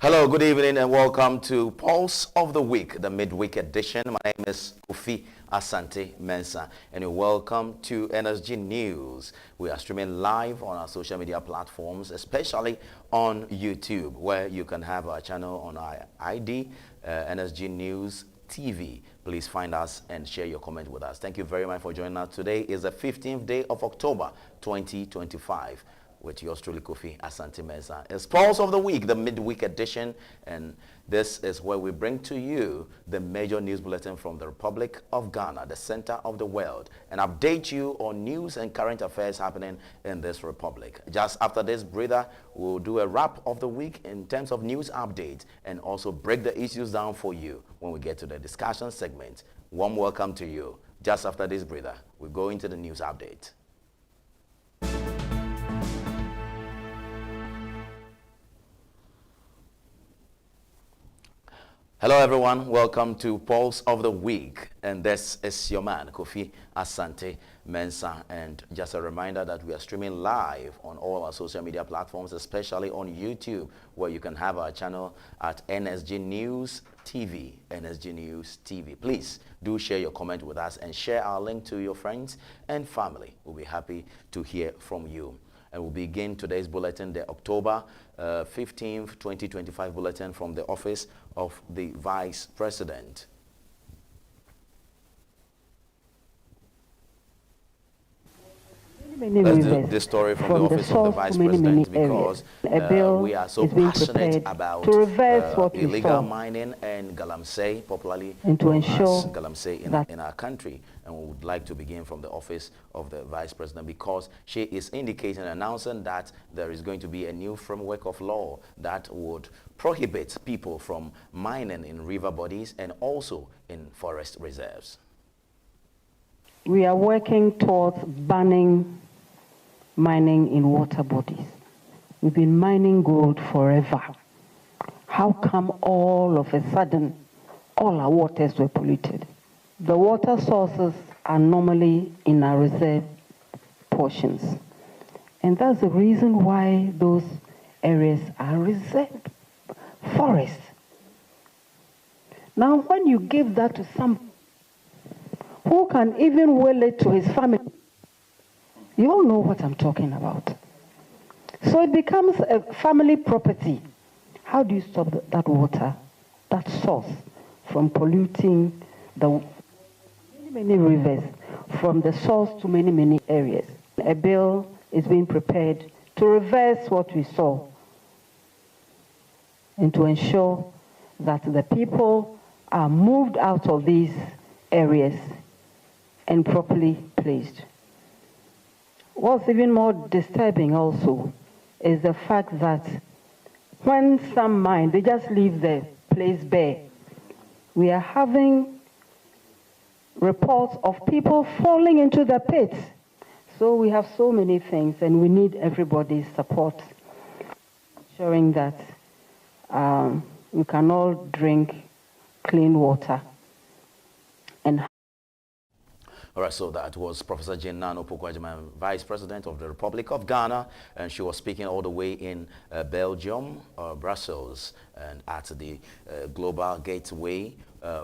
Hello, good evening, and welcome to Pulse of the Week, the midweek edition. My name is Kofi Asante Mensah, and you're welcome to NSG News. We are streaming live on our social media platforms, especially on YouTube, where you can have our channel on our ID, NSG News TV. Please find us and share your comment with us. Thank you very much for joining us. Today is the 15th day of October 2025. With yours truly, Kofi Asante Mensah. It's Pulse of the Week, the midweek edition, and this is where we bring to you the major news bulletin from the Republic of Ghana, the center of the world, and update you on news and current affairs happening in this republic. Just after this breather, we'll do a wrap of the week in terms of news updates and also break the issues down for you when we get to the discussion segment. Warm welcome to you. Just after this breather, we go into the news update. Hello everyone, welcome to Pulse of the Week, and this is your man, Kofi Asante Mensah. And just a reminder that we are streaming live on all our social media platforms, especially on YouTube, where you can have our channel at NSG News TV, NSG News TV. Please do share your comment with us and share our link to your friends and family. We'll be happy to hear from you. And we'll begin today's bulletin, the October 15th, 2025 bulletin from the Office of the Vice President. Let's do this story from the Office of the Vice President because we are so passionate about illegal mining and galamsey, popularly known as galamsey in our country. And we would like to begin from the Office of the Vice President because she is indicating, announcing that there is going to be a new framework of law that would prohibit people from mining in river bodies and also in forest reserves. We are working towards banning mining in water bodies. We've been mining gold forever. How come all of a sudden all our waters were polluted? The water sources are normally in our reserve portions. And that's the reason why those areas are reserved forests. Now, when you give that to some who can even will it to his family, you all know what I'm talking about. So it becomes a family property. How do you stop that water, that source, from polluting the many rivers, from the source to many areas? A bill is being prepared to reverse what we saw and to ensure that the people are moved out of these areas and properly placed. What's even more disturbing also is the fact that when some mine, they just leave the place bare. We are having reports of people falling into the pits. So we have so many things and we need everybody's support, ensuring that we can all drink clean water. And all right, so that was Professor Jane Nano Pokwajima, Vice President of the Republic of Ghana, and she was speaking all the way in Belgium, Brussels, and at the Global Gateway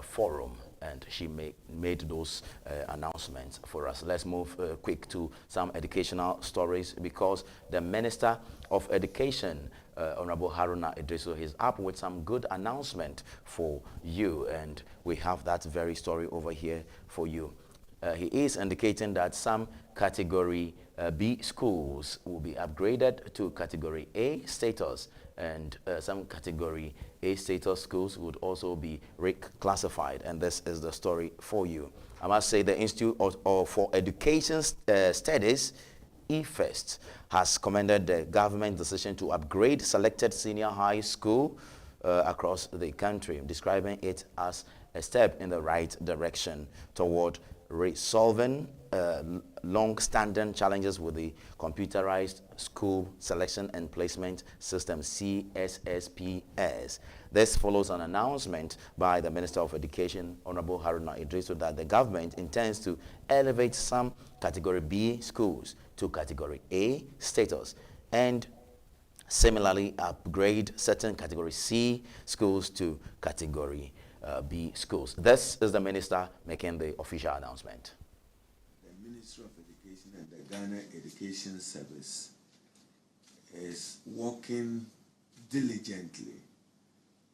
Forum, and she made those announcements for us. Let's move quick to some educational stories because the Minister of Education, Honorable Haruna Idrisu, is up with some good announcement for you, and we have that very story over here for you. He is indicating that some Category B schools will be upgraded to Category A status, and some Category A status schools would also be reclassified, and this is the story for you. I must say the Institute for Education Studies, IFEST, has commended the government decision to upgrade selected senior high school across the country, describing it as a step in the right direction toward resolving long-standing challenges with the computerized school selection and placement system, CSSPS. This follows an announcement by the Minister of Education, Honorable Haruna Idrisu, that the government intends to elevate some Category B schools to Category A status and Similarly, upgrade certain Category C schools to Category B schools. This is the minister making the official announcement. The Ministry of Education and the Ghana Education Service is working diligently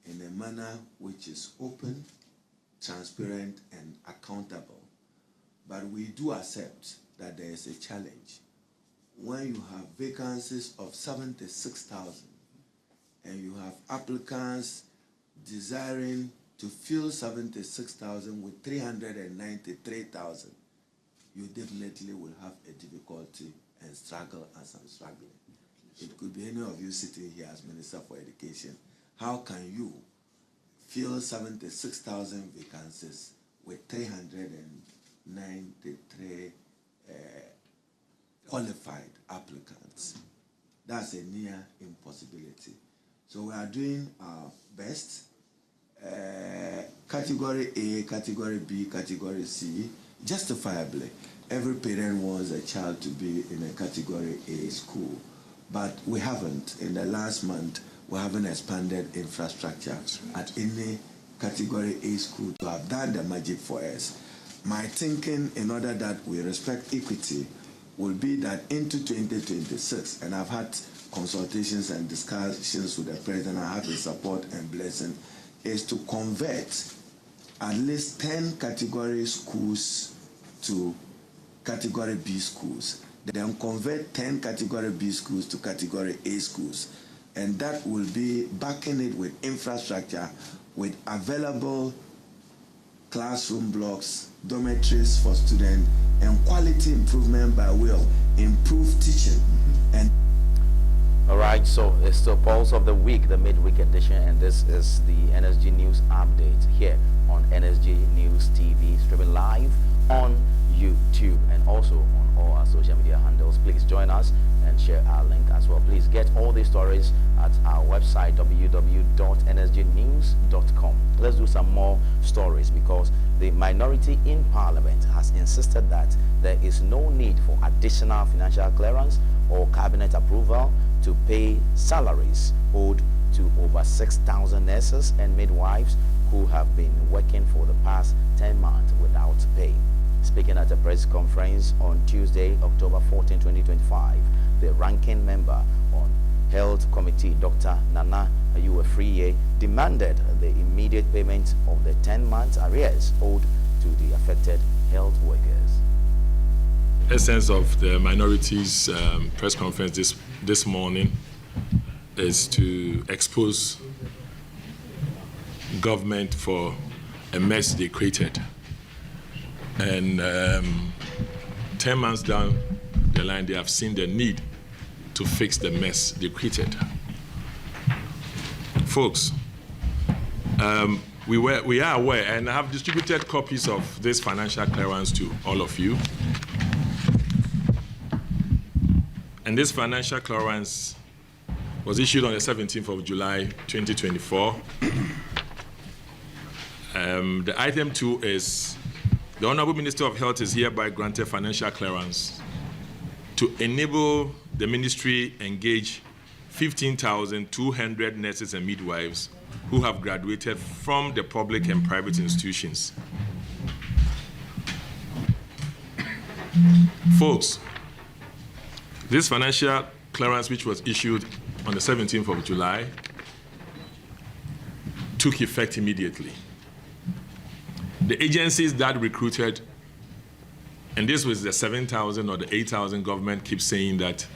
in a manner which is open, transparent, and accountable. But we do accept that there is a challenge. When you have vacancies of 76,000 and you have applicants desiring to fill 76,000 with 393,000, you definitely will have a difficulty and struggle as I'm struggling. It could be any of you sitting here as Minister for Education. How can you fill 76,000 vacancies with 393 qualified applicants? That's a near impossibility. So we are doing our best. Category A, Category B, Category C, justifiably, every parent wants a child to be in a Category A school, but we haven't. In the last month, we haven't expanded infrastructure at any Category A school to have done the magic for us. My thinking, in order that we respect equity, will be that into 2026, and I've had consultations and discussions with the president, I have his support and blessing, is to convert at least 10 category schools to Category B schools, then convert 10 Category B schools to Category A schools, and that will be backing it with infrastructure, with available classroom blocks, dormitories for students, and quality improvement by way of improved teaching. And all right, so it's the Pulse of the Week, the midweek edition, and this is the NSG News Update here on NSG News TV, streaming live on YouTube and also on all our social media handles. Please join us and share our link as well. Please get all these stories at our website, www.nsgnews.com. Let's do some more stories, because the minority in Parliament has insisted that there is no need for additional financial clearance or cabinet approval to pay salaries owed to over 6,000 nurses and midwives who have been working for the past 10 months without pay. Speaking at a press conference on Tuesday, October 14, 2025, the ranking member on Health Committee, Dr. Nana Ayuwe-Friye, demanded the immediate payment of the 10 months arrears owed to the affected health workers. Essence of the minorities press conference this morning is to expose government for a mess they created. And 10 months down the line, they have seen the need to fix the mess they created. Folks, we are aware, and I have distributed copies of this financial clearance to all of you. And this financial clearance was issued on the 17th of July, 2024. The item 2 is, the Honorable Minister of Health is hereby granted financial clearance to enable the ministry engage 15,200 nurses and midwives who have graduated from the public and private institutions. Folks, this financial clearance, which was issued on the 17th of July, took effect immediately. The agencies that recruited, and this was the 7,000 or the 8,000 government keeps saying that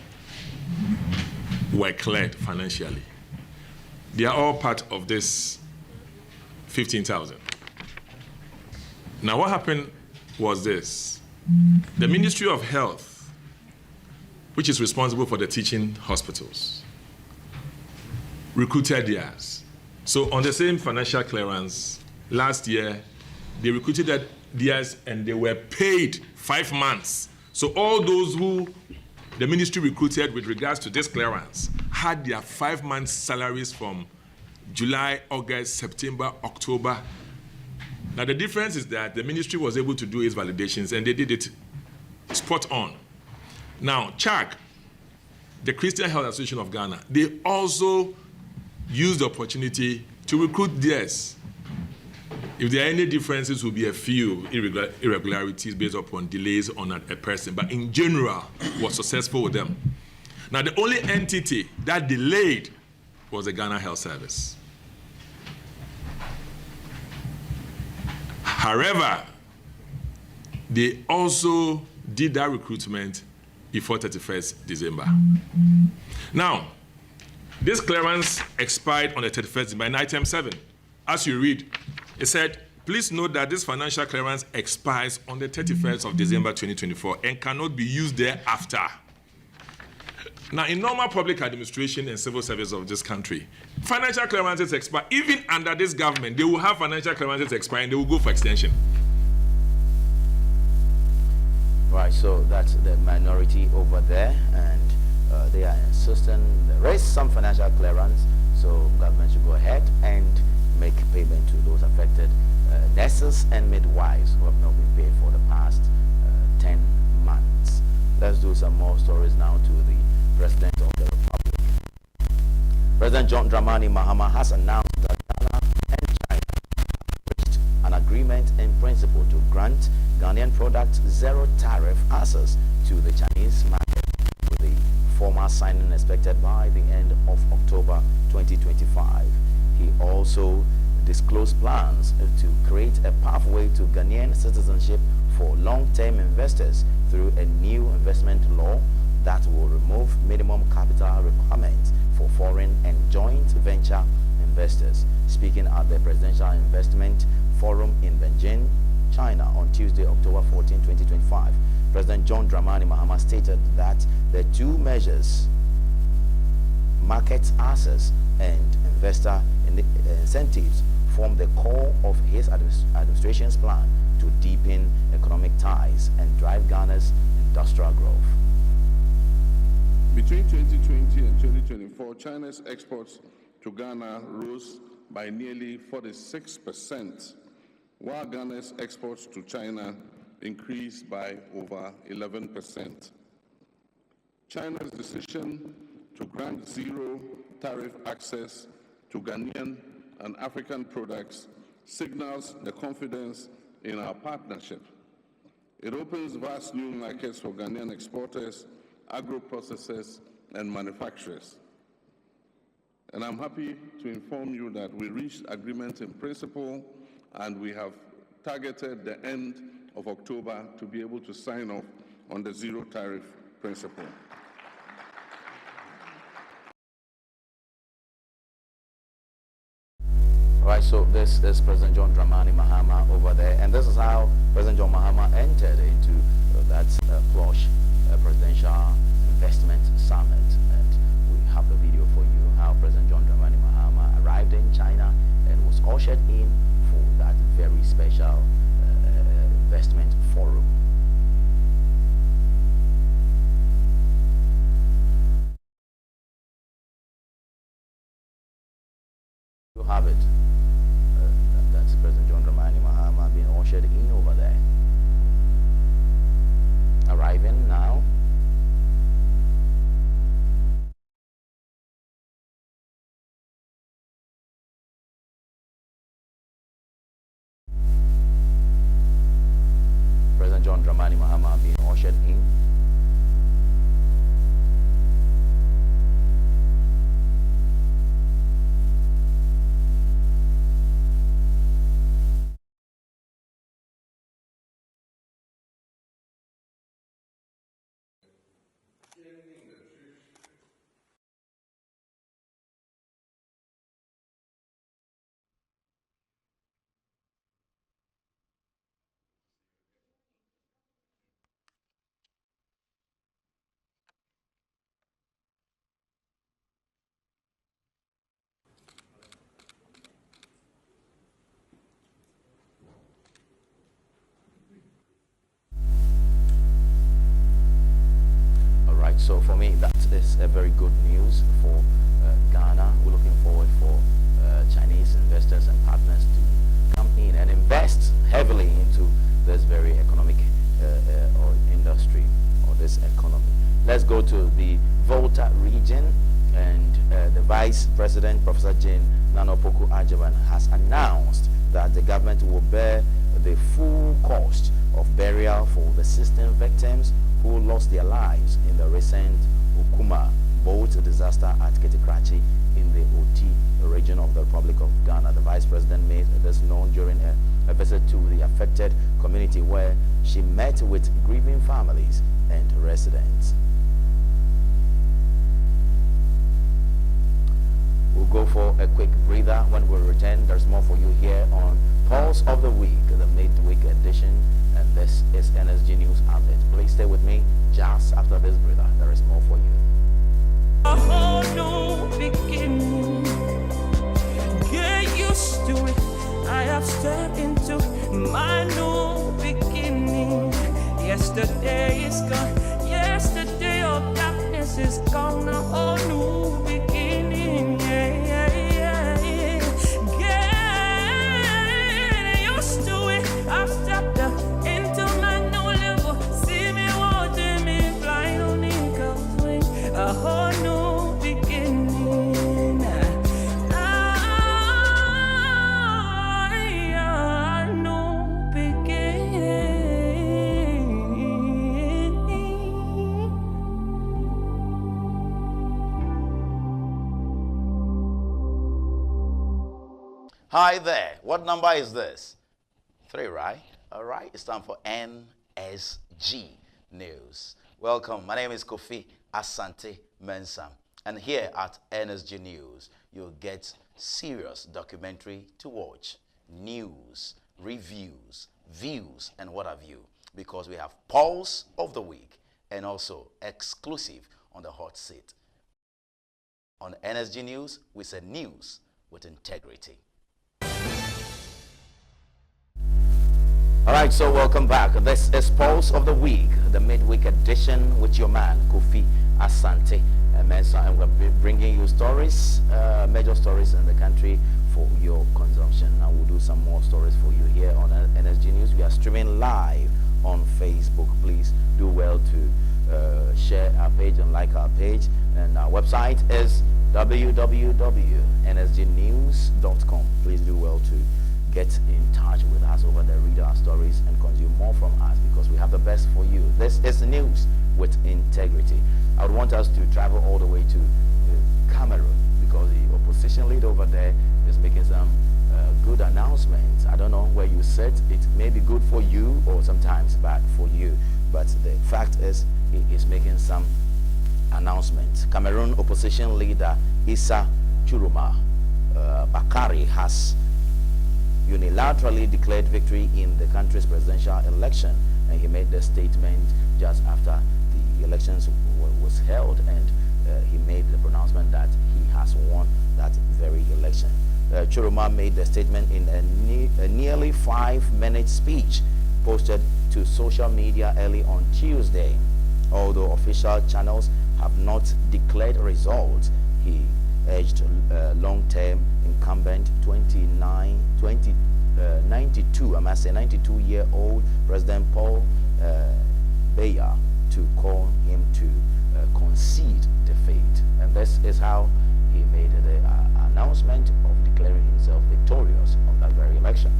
were cleared financially. They are all part of this 15,000. Now what happened was this. The Ministry of Health, which is responsible for the teaching hospitals, recruited theirs. So on the same financial clearance, last year, they recruited theirs and they were paid 5 months. So all those who the ministry recruited with regards to this clearance had their 5 months salaries from July, August, September, October. Now the difference is that the ministry was able to do its validations and they did it spot on. Now, CHAC the Christian Health Association of Ghana, they also use the opportunity to recruit theirs. If there are any differences, will be a few irregularities based upon delays on a person, but in general, was successful with them. Now, the only entity that delayed was the Ghana Health Service. However, they also did that recruitment before 31st December. Now, this clearance expired on the 31st December in item 7. As you read, it said, please note that this financial clearance expires on the 31st of December 2024 and cannot be used thereafter. Now, in normal public administration and civil service of this country, financial clearances expire. Even under this government, they will have financial clearances expire and they will go for extension. Right, so that's the minority over there, and they are insisting there is some financial clearance, so government should go ahead and make payment to those affected nurses and midwives who have not been paid for the past 10 months. Let's do some more stories now to the President of the Republic. President John Dramani Mahama has announced that Ghana and China have reached an agreement in principle to grant Ghanaian products zero tariff access to the Chinese market, with the formal signing expected by the end of October 2025. He also disclosed plans to create a pathway to Ghanaian citizenship for long-term investors through a new investment law that will remove minimum capital requirements for foreign and joint venture investors. Speaking at the Presidential Investment Forum in Beijing, China on Tuesday, October 14, 2025, President John Dramani Mahama stated that the two measures, market access and investor incentives, form the core of his administration's plan to deepen economic ties and drive Ghana's industrial growth. Between 2020 and 2024, China's exports to Ghana rose by nearly 46%, while Ghana's exports to China increased by over 11%. China's decision to grant zero tariff access to Ghanaian and African products signals the confidence in our partnership. It opens vast new markets for Ghanaian exporters, agro-processors, and manufacturers. And I'm happy to inform you that we reached agreement in principle, and we have targeted the end of October to be able to sign off on the zero tariff principle. Right, so this is President John Dramani Mahama over there, and this is how President John Mahama entered into that plush presidential investment summit. And we have the video for you, how President John Dramani Mahama arrived in China and was ushered in for that very special investment forum. You have it. That's President John Dramani Mahama being ushered in over there. Arriving now. President John Dramani Mahama being ushered in. So for me, that is a very good news for Ghana. We're looking forward for Chinese investors and partners to come in and invest heavily into this very economic or industry or this economy. let's go to the Volta region, and the Vice President, Professor Jane Nanopoku Ajaban, has announced that the government will bear the full cost of burial for the 16 victims who lost their lives in the recent Okuma boat disaster at Kitikrachi in the Oti region of the Republic of Ghana. The Vice President made this known during a visit to the affected community, where she met with grieving families and residents. We'll go for a quick breather. When we return, there's more for you here on Pulse of the Week, the midweek edition, and this is NSG News Ahmed. Please stay with me just after this breather. There is more for you. A whole new beginning. Get used to it. I have stepped into my new beginning. Yesterday is gone. Yesterday of darkness is gone. A whole new beginning. Yeah, yeah, yeah. Get used to it. I've stepped into my new level. See me watching me flying on eagle's wing. A whole new beginning. Hi there. What number is this? 3, right? All right. It's time for NSG News. Welcome. My name is Kofi Asante Mensah. And here at NSG News, you'll get serious documentary to watch, news, reviews, views, and what have you. Because we have Pulse of the Week and also exclusive on the hot seat. On NSG News, we say news with integrity. All right, so welcome back. This is Pulse of the Week, the midweek edition with your man, Kofi Asante Mensah, and we're bringing you stories, major stories in the country for your consumption. Now we'll do some more stories for you here on NSG News. We are streaming live on Facebook. Please do well to share our page and like our page. And our website is www.nsgnews.com. Please do well to get in touch with us over there, read our stories, and consume more from us, because we have the best for you. This is news with integrity. I would want us to travel all the way to Cameroon, because the opposition leader over there is making some good announcements. I don't know where you sit. It may be good for you or sometimes bad for you, but the fact is he is making some announcements. Cameroon opposition leader Issa Churuma Bakari has unilaterally declared victory in the country's presidential election, and he made the statement just after the elections was held, and he made the pronouncement that he has won that very election. Churuma made the statement in a nearly 5-minute speech posted to social media early on Tuesday. Although official channels have not declared results, he urged long-term incumbent 92-year-old President Paul Biya to call him to concede defeat. And this is how he made the announcement of declaring himself victorious on that very election.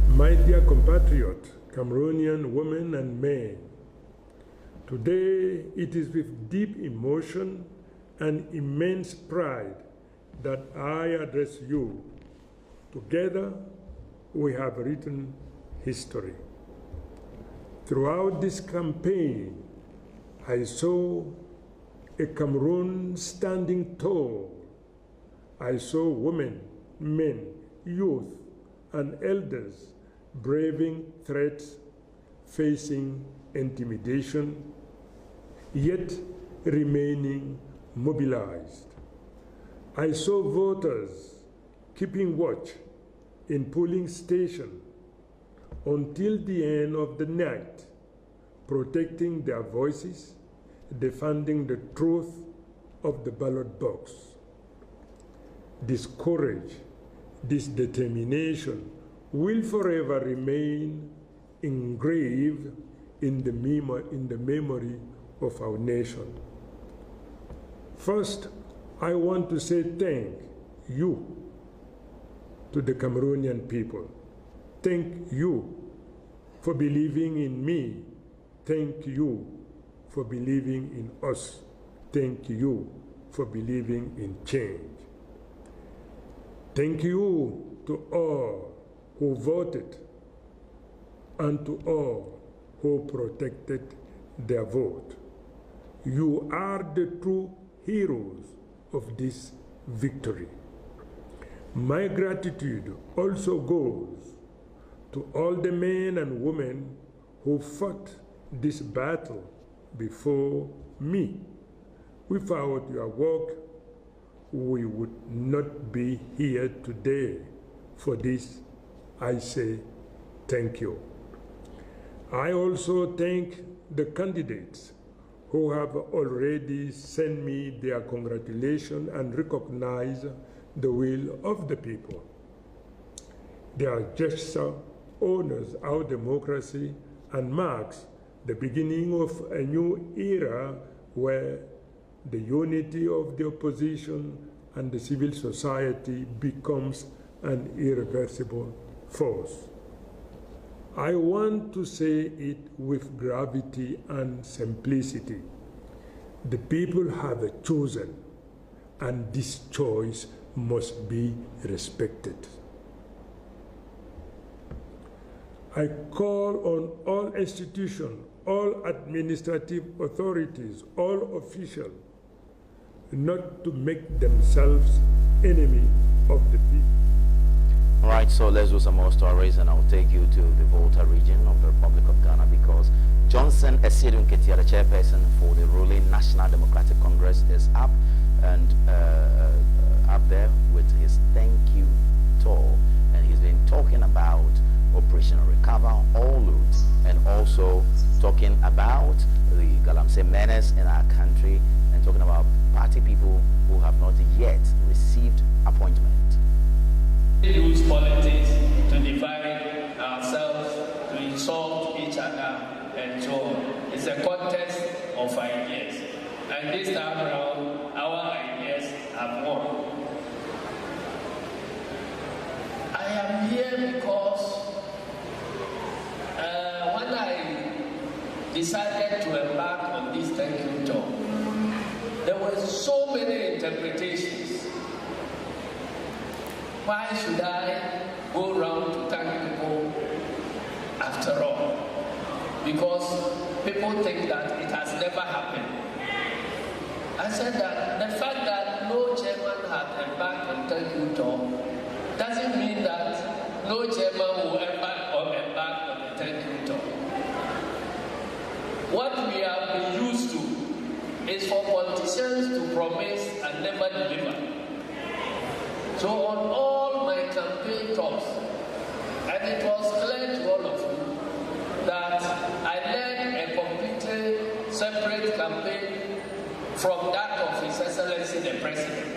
My dear compatriot, Cameroonian women and men, today it is with deep emotion and immense pride that I address you. Together, we have written history. Throughout this campaign, I saw a Cameroon standing tall. I saw women, men, youth, and elders braving threats, facing intimidation, yet remaining mobilized. I saw voters keeping watch in polling station until the end of the night, protecting their voices, defending the truth of the ballot box. This courage, this determination will forever remain engraved in the memory of our nation. First, I want to say thank you to the Cameroonian people. Thank you for believing in me. Thank you for believing in us. Thank you for believing in change. Thank you to all who voted and to all who protected their vote. You are the true heroes of this victory. My gratitude also goes to all the men and women who fought this battle before me. Without your work, we would not be here today. For this, I say thank you. I also thank the candidates who have already sent me their congratulations and recognize the will of the people. Their gesture honors our democracy and marks the beginning of a new era where the unity of the opposition and the civil society becomes an irreversible force. I want to say it with gravity and simplicity. The people have chosen, and this choice must be respected. I call on all institutions, all administrative authorities, all officials, not to make themselves enemy of the people. All right, so let's do some more stories, and I'll take you to the Volta region of the Republic of Ghana, because Johnson Esiedun Ketia, the chairperson for the ruling National Democratic Congress, is up there with his thank you tour, and he's been talking about Operation Recover All Loot, and also talking about the Galamsey menace in our country, and talking about party people who have not yet received appointment. We use politics to divide ourselves, to insult each other, and so on. It's a contest of ideas. And this time around, our ideas have won. I am here because when I decided to embark on this thank you tour, there were so many interpretations. Why should I go around to thank people after all? Because people think that it has never happened. I said that the fact that no chairman had embarked on thank you tour doesn't mean that no chairman will embark on the thank you tour. What we have been used to is for politicians to promise and never deliver. So on all my campaign talks, and it was clear to all of you that I led a completely separate campaign from that of His Excellency the President.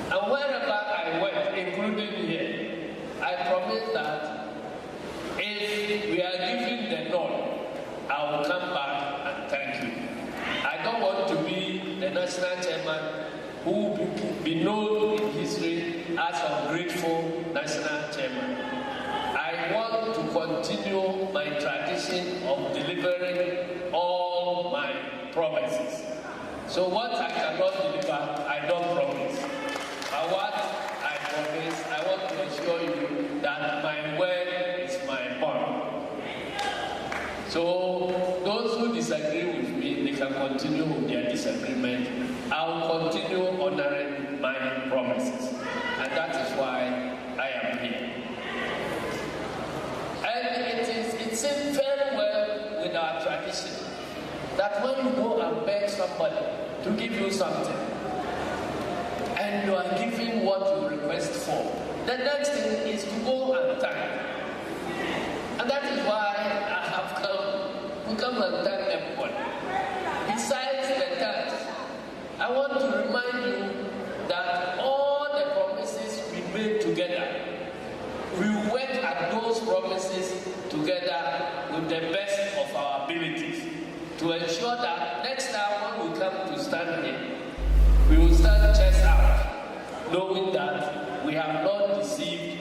And wherever I went, including here, I promised that if we are given the nod, I will come back and thank you. I don't want to be the national chairman who will be known in history as ungrateful national chairman. I want to continue my tradition of delivering all my promises. So what I cannot deliver, I don't promise. But what I promise, I want to assure you that my word is my bond. So those who disagree with me, they can continue with their disagreement. I'll continue honoring my promises. And that is why I am here. And it seems very well with our tradition that when you go and beg somebody to give you something, and you are giving what you request for, the next thing is to go and thank. And that is why I have come and thank everyone. Besides the thanks, I want to remind you that all the promises we made together, we work at those promises together with the best of our abilities to ensure that that next time when we come to stand here, we will stand chest out, knowing that we have not deceived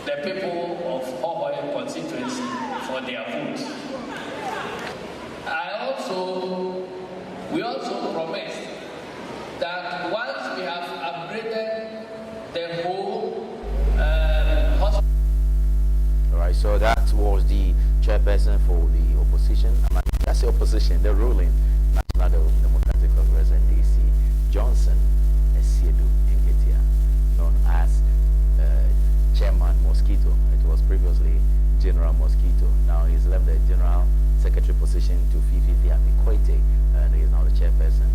the people of Hohoe constituency for their votes. We also promised that once we have upgraded the whole hospital. All right, so that was the chairperson for the opposition. That's the opposition, the ruling National Democratic Congress NDC, Johnson Esiedu Nketia, known as Chairman Mosquito. It was previously General Mosquito. Now he's left the General Secretary position to Fifi Kwete, and he is now the chairperson.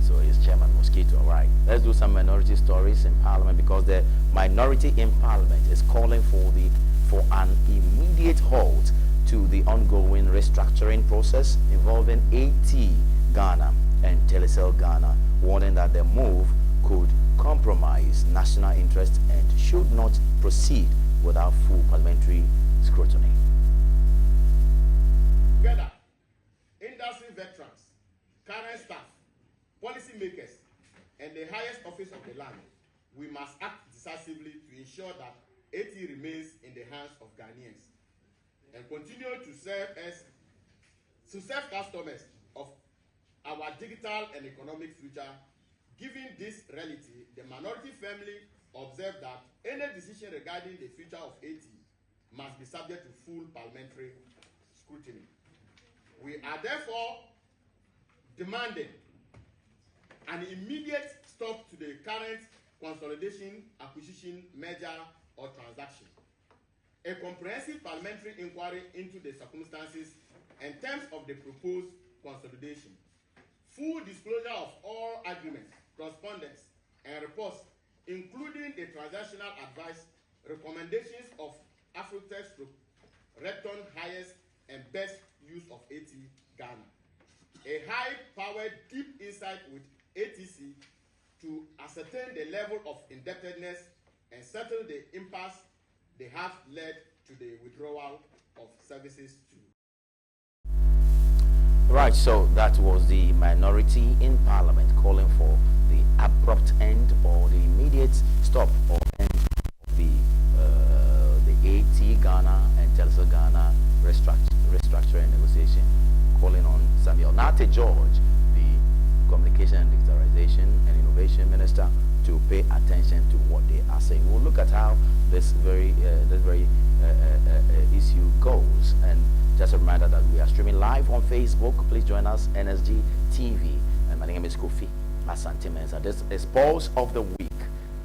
So he's Chairman Mosquito. All right, let's do some minority stories in Parliament, because the minority in Parliament is calling for an immediate halt to the ongoing restructuring process involving AT Ghana and Telecel Ghana, warning that the move could compromise national interest and should not proceed without full parliamentary scrutiny. Together, industry veterans, current staff, policymakers, and the highest office of the land, we must act decisively to ensure that AT remains in the hands of Ghanaians and continue to serve customers of our digital and economic future. Given this reality, the minority family observe that any decision regarding the future of AT must be subject to full parliamentary scrutiny. We are therefore demanding an immediate stop to the current consolidation, acquisition, merger, or transaction, a comprehensive parliamentary inquiry into the circumstances and terms of the proposed consolidation, full disclosure of all agreements, correspondence, and reports, including the transactional advice, recommendations of Afrotex, Recton, highest and best use of AT Ghana, a high-powered deep insight with ATC to ascertain the level of indebtedness and settle the impasse they have led to the withdrawal of services to. Right, so that was the minority in Parliament calling for the abrupt end or the immediate stop or end of the AT Ghana and Telecel Ghana restructuring negotiation, calling on Samuel Nate George, the Communication and Digitalization and Innovation Minister, to pay attention to what they are saying. We'll look at how this very issue goes. And just a reminder that we are streaming live on Facebook. Please join us, NSG TV. And my name is Kofi Asante Mensah. This is Pulse of the Week,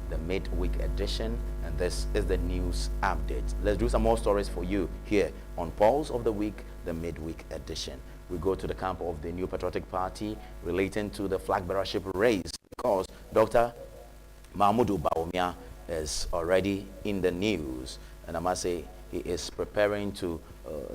the midweek edition, and this is the news update. Let's do some more stories for you here on Pulse of the Week, the midweek edition. We go to the camp of the New Patriotic Party relating to the flag bearership race, because Dr. Mahmoud Bawumia is already in the news, and I must say he is preparing to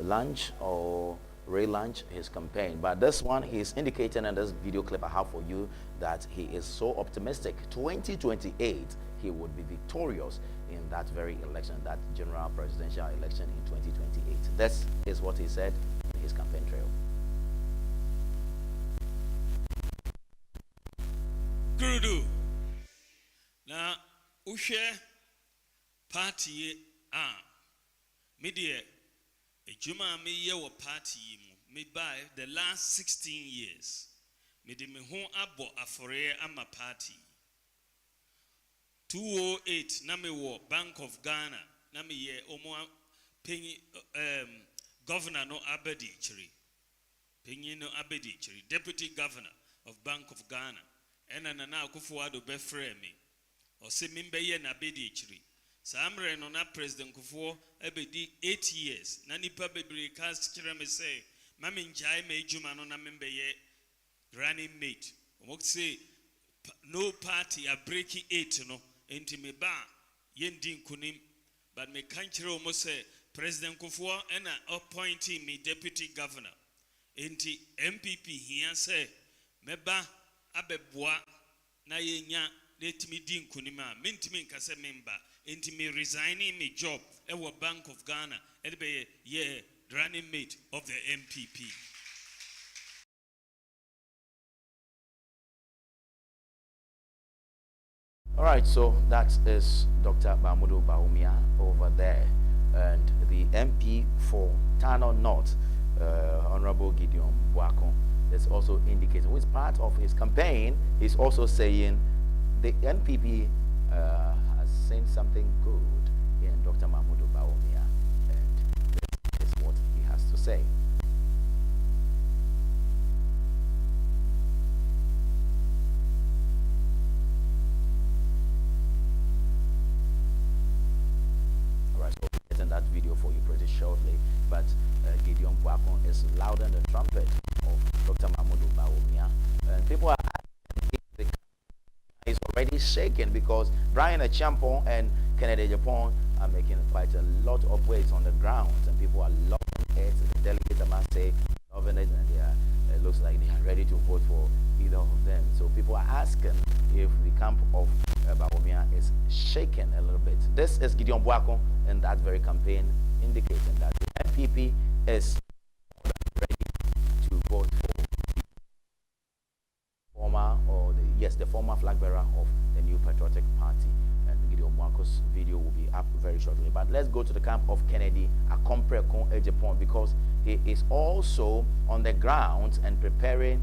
launch or relaunch his campaign. But this one, he's indicating in this video clip I have for you that he is so optimistic. 2028, he would be victorious in that very election, that general presidential election in 2028. This is what he said in his campaign trail. Gurudu, na ushe party media ejuma me ye wo party mu me by the last 16 years me de me ho abo afore ama party 208 na me wo Bank of Ghana na me ye omo penyi governor no abedi chiri penyi no abedi chiri deputy governor of Bank of Ghana ena na Akufo-Addo be frame me o se mimbe ye na abedi chiri Samre no na President Akufo ebedi 8 years na nipa bebre cast kire me say mama njai me ejuma no na membe ye running mate o say no party a breaking 8 no enti me ba ye ndi nkunim but me kan kire o mo say President Akufo ena appointing me deputy governor enti MPP here say meba abeboa na yenya letimi di nkunim a mentimi nkase member enti me resigning me job ewo Bank of Ghana ede be ye running mate of the MPP. All right, so that is Dr. Mahmoud Bawumia over there, and the MP for Tano North, Honorable Gideon Buakon, is also indicating, which part of his campaign is also saying the NPP has seen something good in Dr. Mahmoud Bawumia, and this is what he has to say. That video for you pretty shortly, but Gideon Buakon is louder than the trumpet of Dr. Mahmoud Bawumia, and people are asking if the country is already shaken because Brian Achampong and Kennedy Japan are making quite a lot of waves on the ground, and people are loving it. The delegates, I must say, loving it, and it looks like they are ready to vote for either of them. So people are asking if the camp of Bawumia is shaken a little bit. This is Gideon Buakon in that very campaign, indicating that the MPP is ready to vote for the former, the former flag bearer of the New Patriotic Party. And Gideon Buakon's video will be up very shortly. But let's go to the camp of Kennedy Akompreko Ejapon, because he is also on the ground and preparing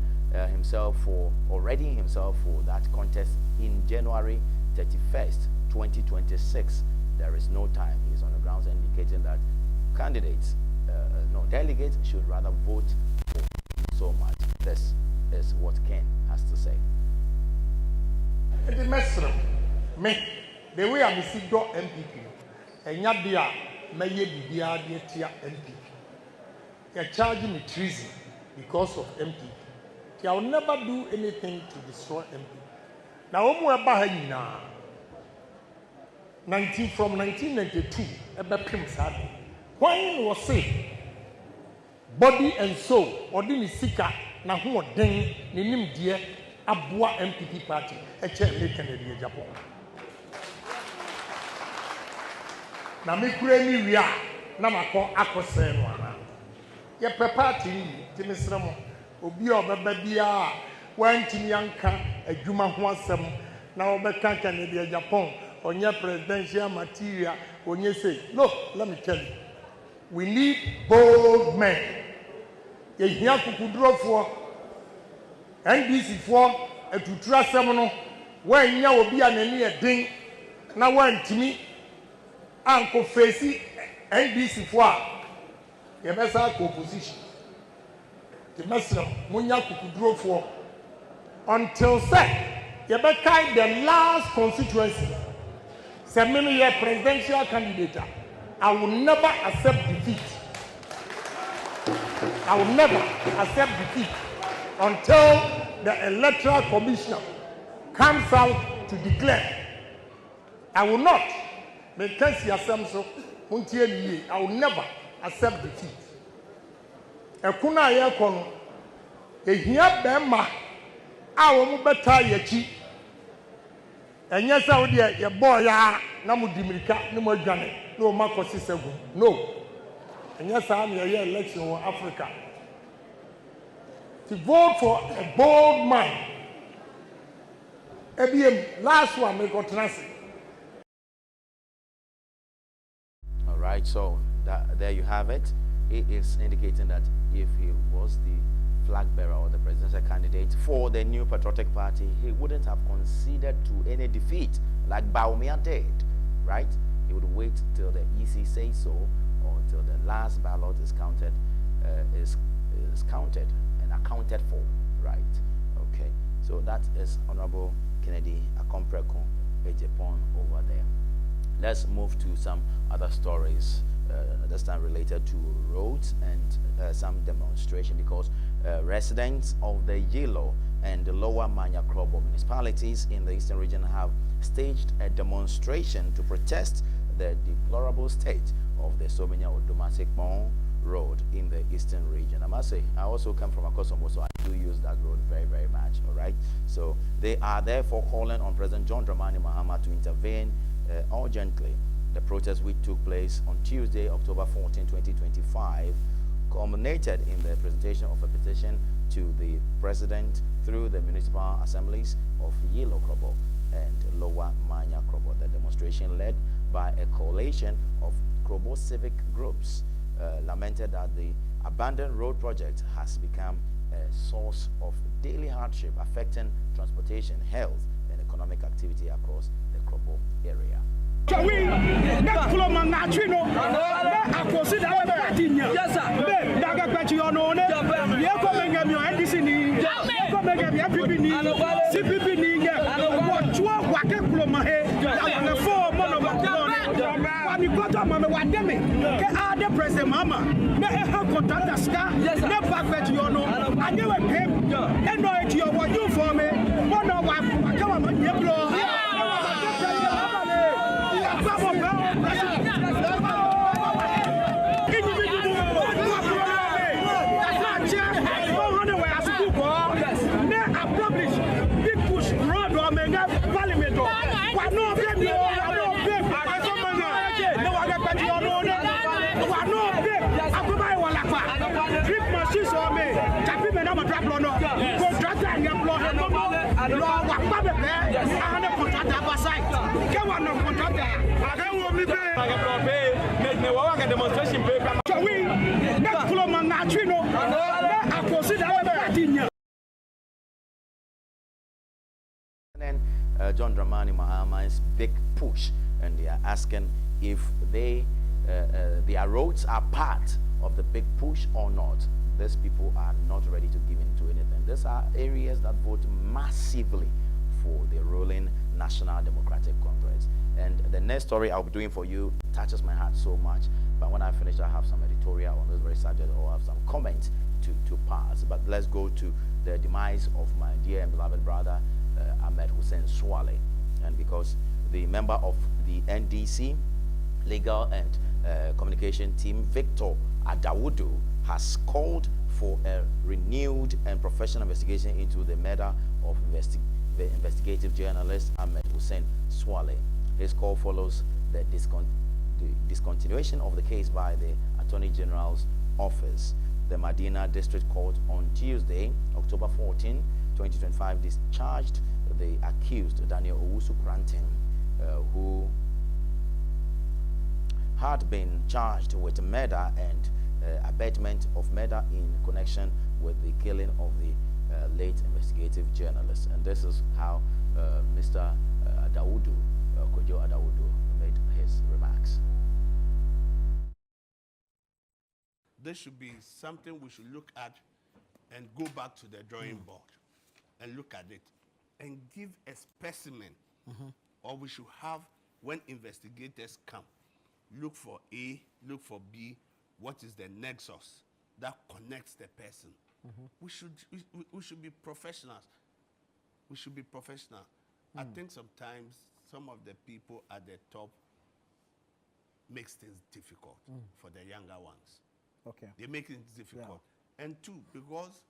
himself for that contest in January 31st, 2026. There is no time. He's on the grounds indicating that delegates should rather vote for so much. This is what Ken has to say. The mesro me the way I see do MPP enya dia meye bibia de tia MPP. They charge me treason because of MPP. I will never do anything to destroy MPP. Now, from 1992, when was say body and soul, or didn't sika, na who are then, nim dear, Abua MPP party, a chairman Kennedy Japan. Now, me creamy we are, Namako Aquasen. Ye party, Timisramo. Obi obabia wanti yanka adwuma ho asem na obeka Kennedy Japan onye presidential material onye say look, let me tell you, we need bold men. Ye hia kukudrofo NDC for etutura asem no wanya obi anani edin na wantimi anko face NDC for ye besa opposition. The Muslim Munya Kukudrofo until say you better the last constituency. Say me a presidential candidate. I will never accept defeat. I will never accept defeat until the electoral commissioner comes out to declare. I will not make case so I will never accept defeat. Ekuna ye kono ehia bema a wo mu beta yachi enye sa wo de ye boy ya na mu dimirika ni mu adwane na o makosi segu no enye sa na ye election in Africa to vote for a bold man ebiem last one me got transit. All right, so there you have it. He is indicating that if he was the flag bearer or the presidential candidate for the New Patriotic Party, he wouldn't have conceded to any defeat like Bawumia did, right? He would wait till the EC says so, or till the last ballot is counted and accounted for, right? Okay, so that is Honorable Kennedy Akompreko Ejapon over there. Let's move to some other stories. This time related to roads and some demonstration, because residents of the Yellow and the Lower Manya Krobo municipalities in the eastern region have staged demonstration to protest the deplorable state of the Somenya Odumasekpon road in the eastern region. I must say, I also come from Akosombo, so I do use that road very, very much, all right? So they are therefore calling on President John Dramani Mahama to intervene urgently. The protest, which took place on Tuesday, October 14, 2025, culminated in the presentation of a petition to the president through the municipal assemblies of Yilo Krobo and Lower Manya Krobo. The demonstration, led by a coalition of Krobo civic groups, lamented that the abandoned road project has become a source of daily hardship, affecting transportation, health, and economic activity across the Krobo area. John Dramani Mahama's big push, and they are asking if their roads are part of the big push or not. These people are not ready to give in to anything. These are areas that vote massively for the ruling National Democratic Congress. And the next story I'll be doing for you touches my heart so much, but when I finish, I have some editorial on this very subject, or have some comments to pass. But let's go to the demise of my dear and beloved brother, Ahmed Swaley. And because the member of the NDC legal and communication team, Victor Adawudu, has called for a renewed and professional investigation into the murder of the investigative journalist Ahmed Swaley. His call follows the discontinuation of the case by the Attorney General's office. The Medina District Court on Tuesday, October 14, 2025, discharged the accused, Daniel Owusu Granting, who had been charged with murder and abetment of murder in connection with the killing of the late investigative journalist. And this is how Mr. Adawudu, Kojo Adawudu, made his remarks. This should be something we should look at and go back to the drawing board and look at it and give a specimen, or we should have, when investigators come, look for A, look for B, what is the nexus that connects the person. We should be professionals. We should be professional. I think sometimes some of the people at the top makes things difficult for the younger ones. Okay. They make it difficult. Yeah. And two, because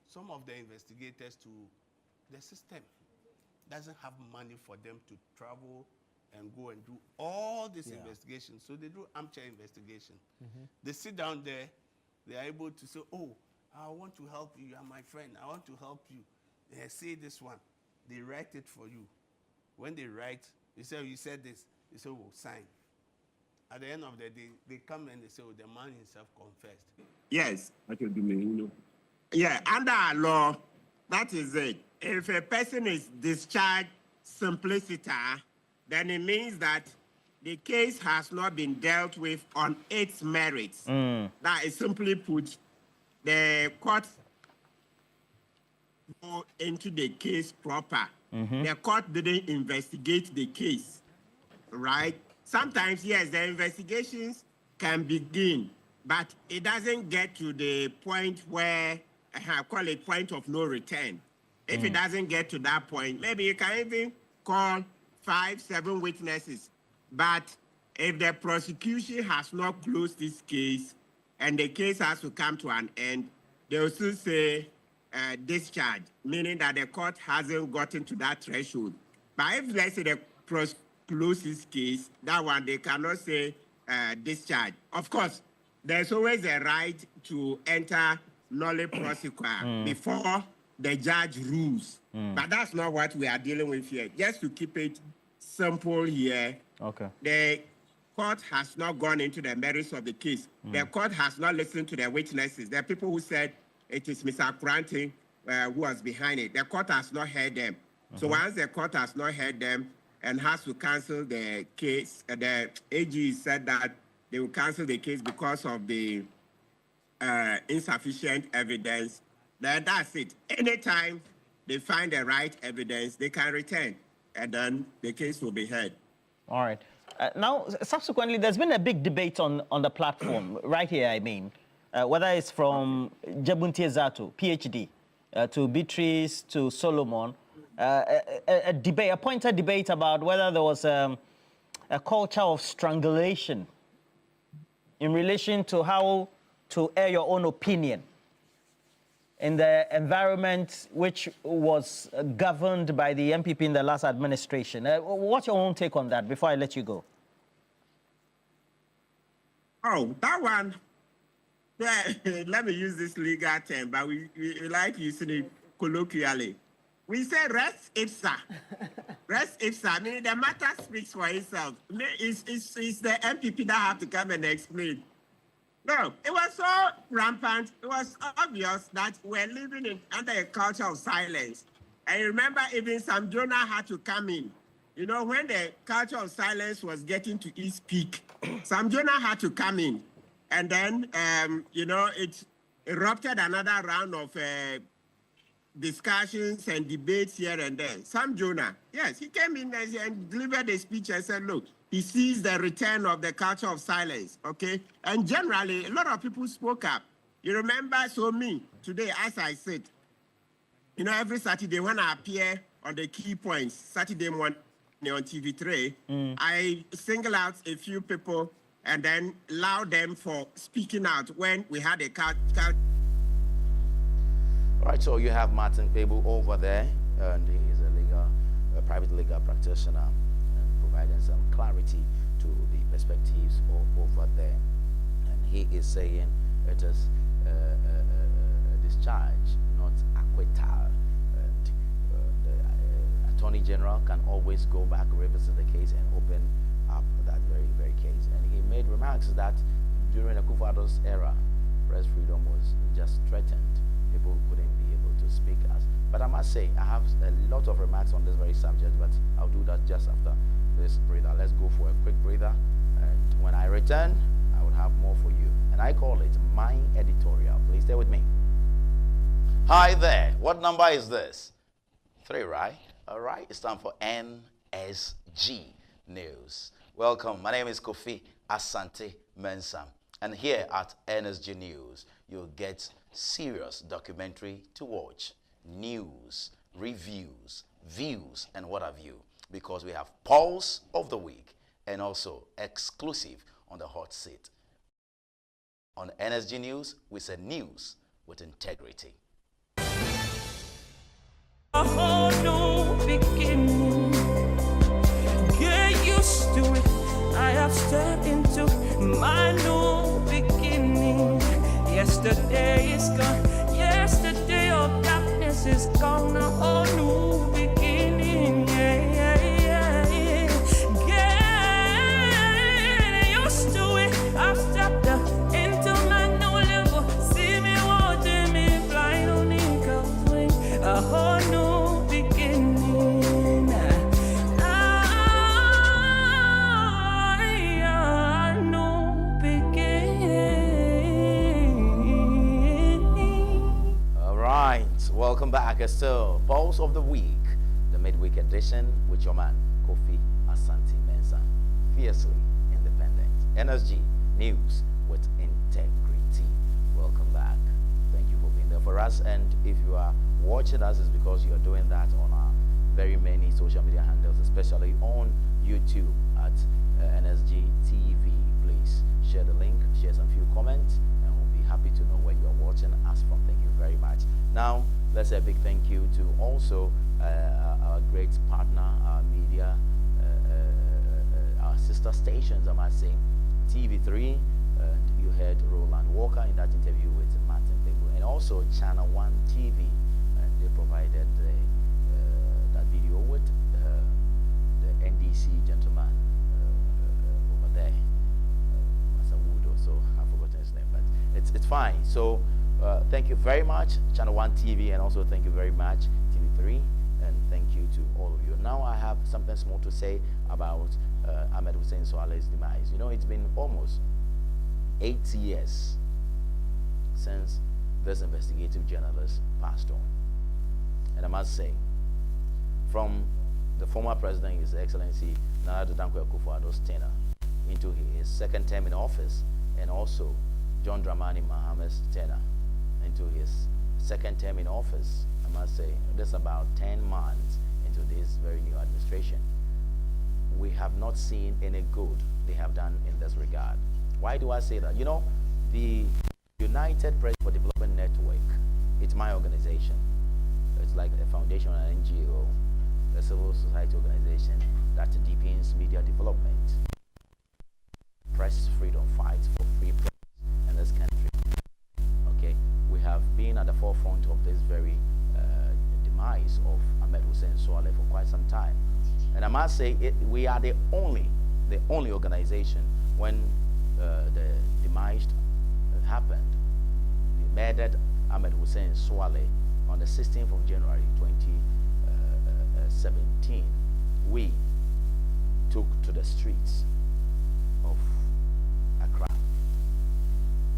some of the investigators the system doesn't have money for them to travel and go and do all this investigation. So they do armchair investigation. They sit down there, they are able to say, oh, I want to help you, you are my friend, I want to help you. They say this one. They write it for you. When they write, they say, oh, you said this. They say, oh, sign. At the end of the day, they come and they say, oh, the man himself confessed. Yes. Yeah, under our law, that is it. If a person is discharged simpliciter, then it means that the case has not been dealt with on its merits. That is simply put, the court go into the case proper. The court didn't investigate the case, right? Sometimes, yes, the investigations can begin, but it doesn't get to the point where, I call it point of no return. If it doesn't get to that point, maybe you can even call 5, 7 witnesses. But if the prosecution has not closed this case and the case has to come to an end, they will still say discharge, meaning that the court hasn't gotten to that threshold. But if, let's say, the prosecution closes this case, that one, they cannot say discharge. Of course, there's always a right to enter nolle prosequi before the judge rules. But that's not what we are dealing with here. Just to keep it simple here, the court has not gone into the merits of the case. The court has not listened to the witnesses. The people who said it is Mr. Kurante who was behind it. The court has not heard them. So once the court has not heard them and has to cancel the case, the AG said that they will cancel the case because of the insufficient evidence. Then that's it. Anytime they find the right evidence, they can return, and then the case will be heard. All right. Now, subsequently, there's been a big debate on the platform, right here, I mean, whether it's from Jabunti Zato, PhD, to Beatrice, to Solomon, a debate, a pointed debate about whether there was a culture of strangulation in relation to how to air your own opinion in the environment which was governed by the MPP in the last administration. What's your own take on that before I let you go? Oh, that one, let me use this legal term, but we like using it colloquially. We say res ipsa. Res ipsa, meaning the matter speaks for itself. It's the MPP that have to come and explain. No, it was so rampant, it was obvious that we're living under a culture of silence. I remember even Sam Jonah had to come in. You know, when the culture of silence was getting to its peak, Sam Jonah had to come in. And then, you know, it erupted another round of discussions and debates here and there. Sam Jonah, yes, he came in and delivered a speech and said, look, he sees the return of the culture of silence, okay? And generally, a lot of people spoke up. You remember, so me, today, as I said, you know, every Saturday when I appear on the key points, Saturday morning on TV3, I single out a few people and then allow them for speaking out when we had a culture. All right, so you have Martin Pebu over there, and he is a private legal practitioner, and providing some clarity to the perspectives over there. And he is saying it is a discharge, not acquittal. And the Attorney General can always go back, revisit the case, and open up that very case. And he made remarks that during Akufo-Addo's era, press freedom was just threatened. People couldn't be able to speak as. But I must say, I have a lot of remarks on this very subject, but I'll do that just after this breather. Let's go for a quick breather, and when I return, I will have more for you. And I call it My Editorial. Please stay with me. Hi there. What number is this? 3, right? All right. It's time for NSG News. Welcome. My name is Kofi Asante Mensah. And here at NSG News, you'll get serious documentary to watch, news, reviews, views, and what have you, because we have Pulse of the Week and also exclusive on the hot seat. On NSG News, we say news with integrity. A whole new beginning. Get used to it. I have stepped into my new beginning. Yesterday is gone. Yesterday of darkness is gone. A whole new beginning. Get used to it. I've stepped into my new level. See me watching me fly on eagle's wing. A whole new beginning. Welcome back. It's still Pulse of the Week, the midweek edition with your man, Kofi Asante Mensah. Fiercely independent. NSG News with integrity. Welcome back. Thank you for being there for us. And if you are watching us, it's because you are doing that on our very many social media handles, especially on YouTube at NSG TV. Please share the link, share some few comments, and we'll be happy to know where you are watching us from. Thank you very much. Now, let's say a big thank you to also our great partner, our media, our sister stations, I must say, TV3, and you heard Roland Walker in that interview with Martin Pebu, and also Channel 1 TV, and they provided that video with the NDC gentleman over there, Masa Wood, so I've forgotten his name, but it's fine. So thank you very much, Channel 1 TV, and also thank you very much, TV3, and thank you to all of you. Now I have something small to say about Ahmed Hussein Swaley's demise. You know, it's been almost 8 years since this investigative journalist passed on. And I must say, from the former president, His Excellency Nana Addo Dankwa Akufo-Addo's tenure into his second term in office, and also John Dramani Maham's tenure into his second term in office, I must say, this about 10 months into this very new administration, we have not seen any good they have done in this regard. Why do I say that? You know, the United Press for Development Network, it's my organization. It's like a foundation, an NGO, a civil society organization that deepens media development, press freedom, fights for free press in this country. Okay, we have been at the forefront of this very demise of Ahmed Hussein Swaley for quite some time. And I must say, we are the only organization when the demise happened. They murdered Ahmed Hussein Swaley on the 16th of January 2017. We took to the streets of Accra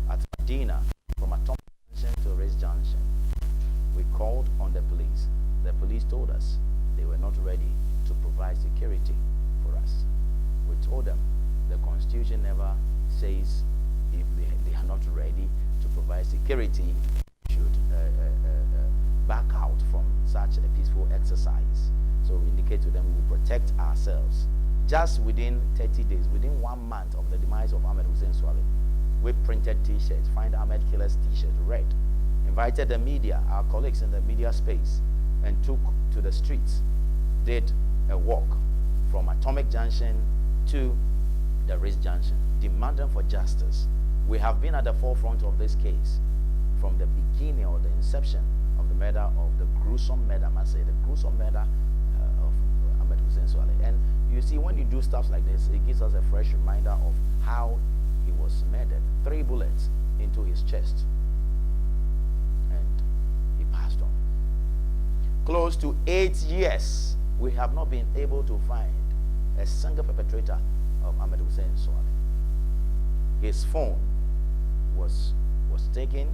at Medina, from Atomic Junction to Race Junction. We called on the police. The police told us they were not ready to provide security for us. We told them the Constitution never says if they are not ready to provide security, should back out from such a peaceful exercise. So we indicate to them we will protect ourselves. Just within 30 days, within 1 month of the demise of Ahmed Hussein Swaley, we printed T-shirts, Find Ahmed Killer's T-shirt, red, invited the media, our colleagues in the media space, and took to the streets, did a walk from Atomic Junction to the Race Junction, demanding for justice. We have been at the forefront of this case from the beginning or the inception of the murder, of the gruesome murder, I must say, the gruesome murder of Ahmed Hussein Swaley. And you see, when you do stuff like this, it gives us a fresh reminder of how he was murdered. 3 bullets into his chest, and he passed on. Close to 8 years, we have not been able to find a single perpetrator of Ahmed Hussein Swaley. His phone was taken.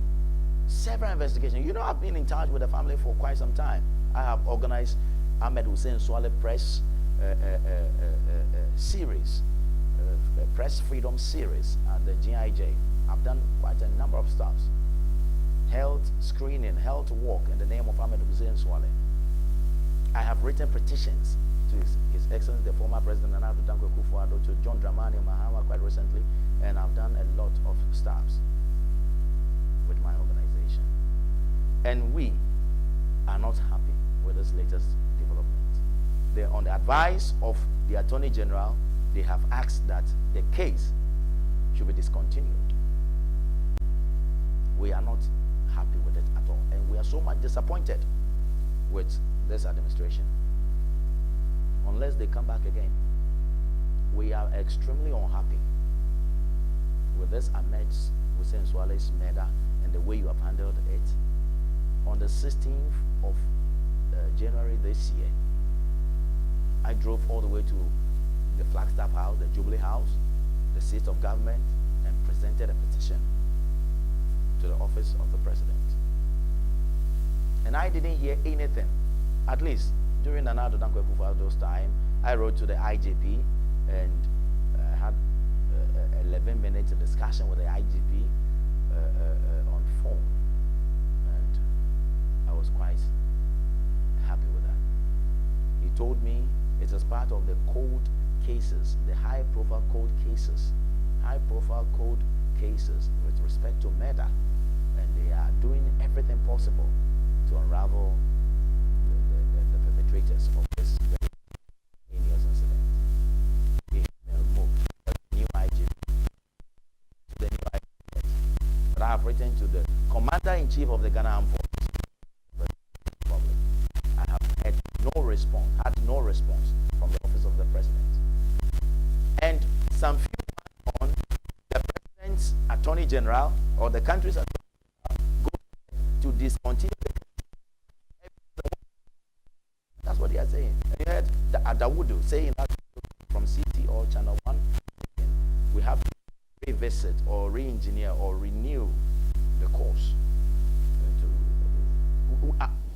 Several investigations. You know, I've been in touch with the family for quite some time. I have organized Ahmed Hussein Swaley press series, press freedom series at the GIJ. I've done quite a number of stuff. Health screening, health walk in the name of Ahmed Hussein Swaley. I have written petitions to His Excellency, the former President Nana Addo Dankwa Akufo-Addo, to John Dramani Mahama quite recently, and I've done a lot of stuffs with my organization. And we are not happy with this latest development. On the advice of the Attorney General, they have asked that the case should be discontinued. We are not happy with it at all, and we are so much disappointed with this administration. Unless they come back again, we are extremely unhappy with this Ahmed Hussein Swaley's murder and the way you have handled it. On the 16th of January this year, I drove all the way to the Flagstaff House, the Jubilee House, the seat of government, and presented a petition to the office of the president. And I didn't hear anything. At least during Nana Addo Dankwa Akufo-Addo's time, I wrote to the IGP and had 11-minute discussion with the IGP on phone, and I was quite happy with that. He told me it is part of the cold cases, the high-profile cold cases with respect to murder, and they are doing everything possible to unravel the perpetrators of this very heinous incident. He has been removed. The new IGP, but I have written to the Commander-in-Chief of the Ghana Armed Forces, I have had no response from the office of the president. And some few months on, the president's attorney general or the country's attorney general goes to discontinue. That's what they are saying. And you heard the Adawudu saying that from CT or Channel 1, we have to revisit or re-engineer or renew the course.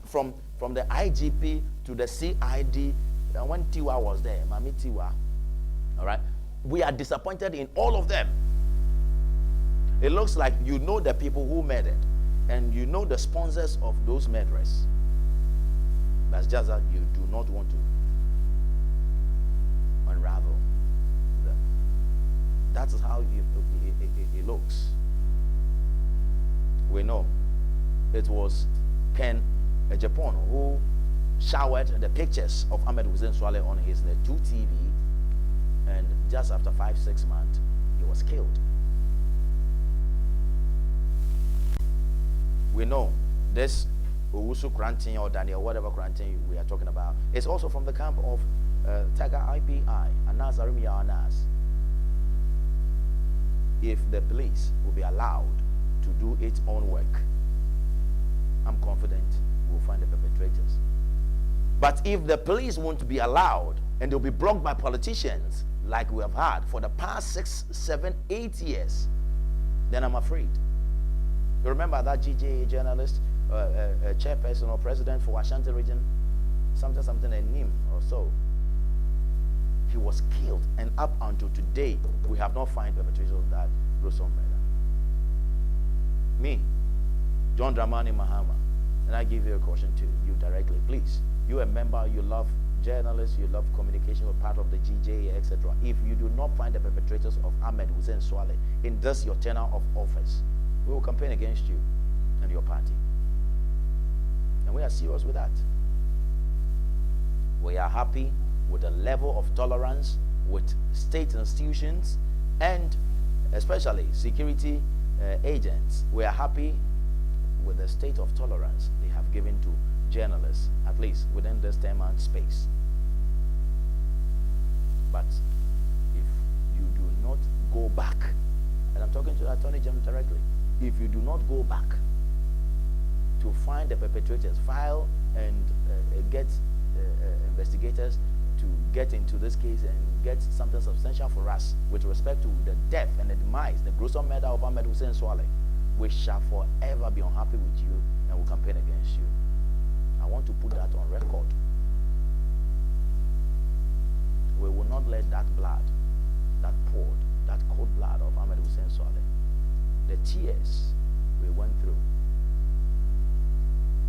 From the IGP to the CID, when Tiwa was there, Mami Tiwa, all right, we are disappointed in all of them. It looks like you know the people who murdered and you know the sponsors of those murderers. That's just that you do not want to unravel them. That is how it looks. We know it was Ken Japan who showered the pictures of Ahmed Swaley on his 2 TV, and just after 5-6 months, he was killed. We know this Owusu Krantin or Daniel, whatever Krantin we are talking about, is also from the camp of Tiger IPI, Anas Arumia Anas. If the police will be allowed to do its own work, I'm confident we'll find the perpetrators. But if the police won't be allowed and they'll be blocked by politicians like we have had for the past 6, 7, 8 years, then I'm afraid. You remember that GJA journalist, chairperson or president for Ashanti region, something a name or so. He was killed, and up until today, we have not found perpetrators of that gruesome murder. Me, John Dramani Mahama, and I give you a caution to you directly. Please, you a member, you love journalists, you love communication, you're part of the GJA, etc. If you do not find the perpetrators of Ahmed Swaley in this your tenure of office, we will campaign against you and your party. And we are serious with that. We are happy with the level of tolerance with state institutions and especially security agents. We are happy with the state of tolerance they have given to journalists, at least within this 10-month space. But if you do not go back, and I'm talking to the Attorney General directly, if you do not go back to find the perpetrators, file and get investigators to get into this case and get something substantial for us with respect to the death and the demise, the gruesome murder of Ahmed Swaley, we shall forever be unhappy with you and will campaign against you. I want to put that on record. We will not let that blood that poured, that cold blood of Ahmed Swaley, the tears we went through,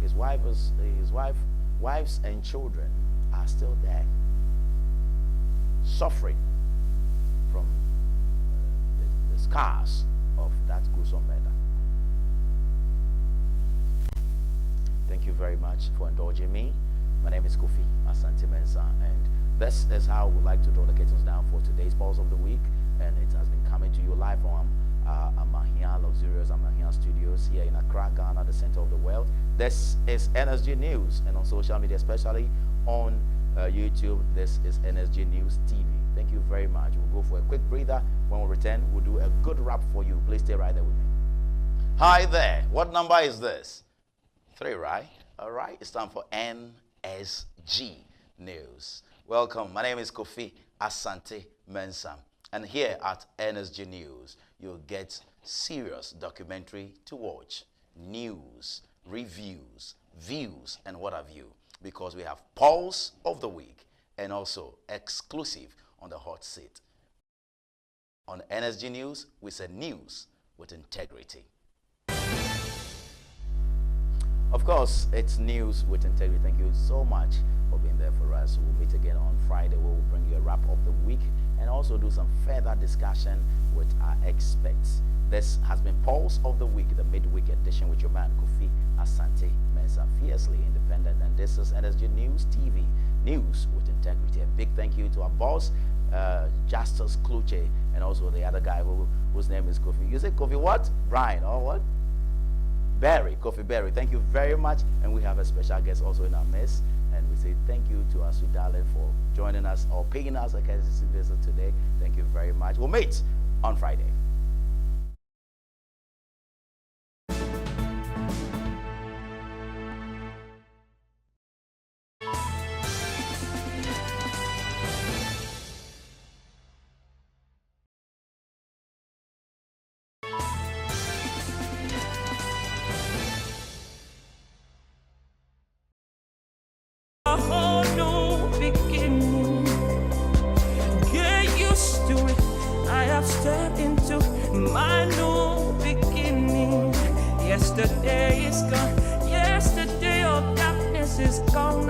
his wives and children are still there, suffering from the scars of that gruesome murder. Thank you very much for indulging me. My name is Kofi Asante Mensah, and this is how we like to draw the curtains down for today's Pulse of the Week, and it has been coming to you live from Amahia Luxurious Amahia Studios here in Accra, Ghana, the center of the world. This is NSG News, and on social media, especially on YouTube, this is NSG News TV. Thank you very much. We'll go for a quick breather. When we return, we'll do a good wrap for you. Please stay right there with me. Hi there. What number is this? 3, right? All right. It's time for NSG News. Welcome. My name is Kofi Asante Mensah. And here at NSG News, you'll get serious documentary to watch, news, reviews, views, and what have you. Because we have Pulse of the Week and also exclusive on the hot seat. On NSG News, we say news with integrity. Of course, it's news with integrity. Thank you so much for being there for us. We'll meet again on Friday, where we'll bring you a wrap of the week and also do some further discussion with our experts. This has been Pulse of the Week, the midweek edition with your man, Kofi Asante Mensah, fiercely independent. And this is NSG News TV, news with integrity. A big thank you to our boss, Justice Kluche, and also the other guy whose name is Kofi. You say Kofi what? Brian, or what? Berry. Kofi Berry, thank you very much. And we have a special guest also in our midst. And we say thank you to Asu Dale for joining us or paying us a courtesy visit today. Thank you very much. We'll meet on Friday. A whole new beginning. Get used to it. I have stepped into my new beginning. Yesterday is gone. Yesterday of darkness is gone.